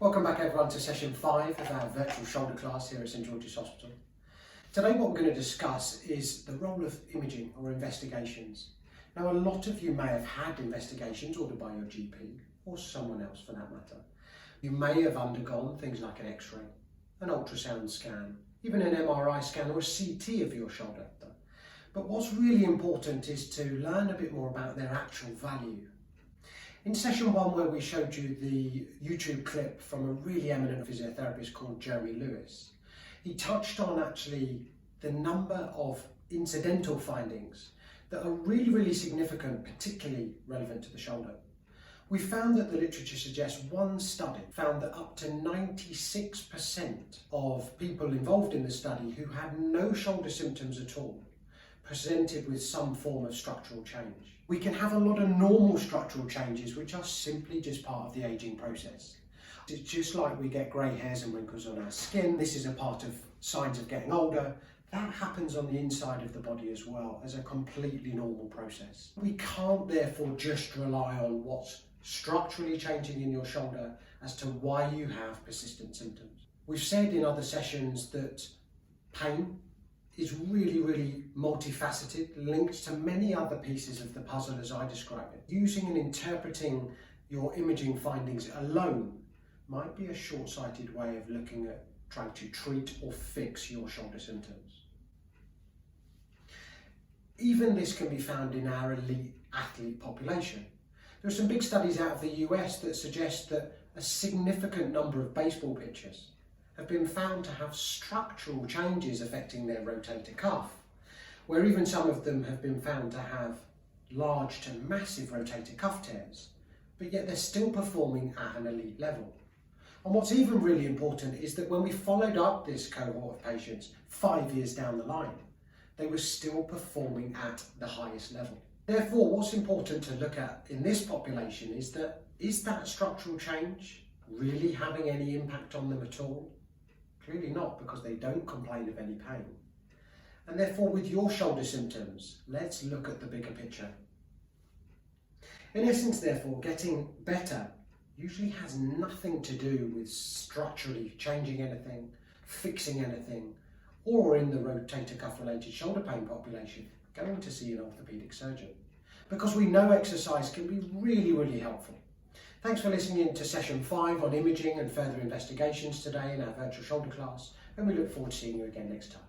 Welcome back everyone to session 5 of our virtual shoulder class here at St George's Hospital. Today what we're going to discuss is the role of imaging or investigations. Now a lot of you may have had investigations ordered by your GP or someone else for that matter. You may have undergone things like an X-ray, an ultrasound scan, even an MRI scan or a CT of your shoulder. But what's really important is to learn a bit more about their actual value. In session 1, where we showed you the YouTube clip from a really eminent physiotherapist called Jeremy Lewis, he touched on actually the number of incidental findings that are really significant, particularly relevant to the shoulder. We found that the literature suggests one study found that up to 96% of people involved in the study who had no shoulder symptoms at all presented with some form of structural change. We can have a lot of normal structural changes which are simply just part of the aging process. It's just like we get grey hairs and wrinkles on our skin. This is a part of signs of getting older. That happens on the inside of the body as well as a completely normal process. We can't therefore just rely on what's structurally changing in your shoulder as to why you have persistent symptoms. We've said in other sessions that pain is really multifaceted, linked to many other pieces of the puzzle as I describe it. Using and interpreting your imaging findings alone might be a short-sighted way of looking at trying to treat or fix your shoulder symptoms. Even this can be found in our elite athlete population. There are some big studies out of the US that suggest that a significant number of baseball pitchers have been found to have structural changes affecting their rotator cuff, where even some of them have been found to have large to massive rotator cuff tears, but yet they're still performing at an elite level. And what's even really important is that when we followed up this cohort of patients 5 years down the line, they were still performing at the highest level. Therefore, what's important to look at in this population is that structural change really having any impact on them at all? Clearly not, because they don't complain of any pain. And therefore, with your shoulder symptoms, let's look at the bigger picture. In essence, therefore, getting better usually has nothing to do with structurally changing anything, fixing anything, or in the rotator cuff related shoulder pain population, going to see an orthopaedic surgeon. Because we know exercise can be really helpful. Thanks for listening in to session 5 on imaging and further investigations today in our virtual shoulder class, and we look forward to seeing you again next time.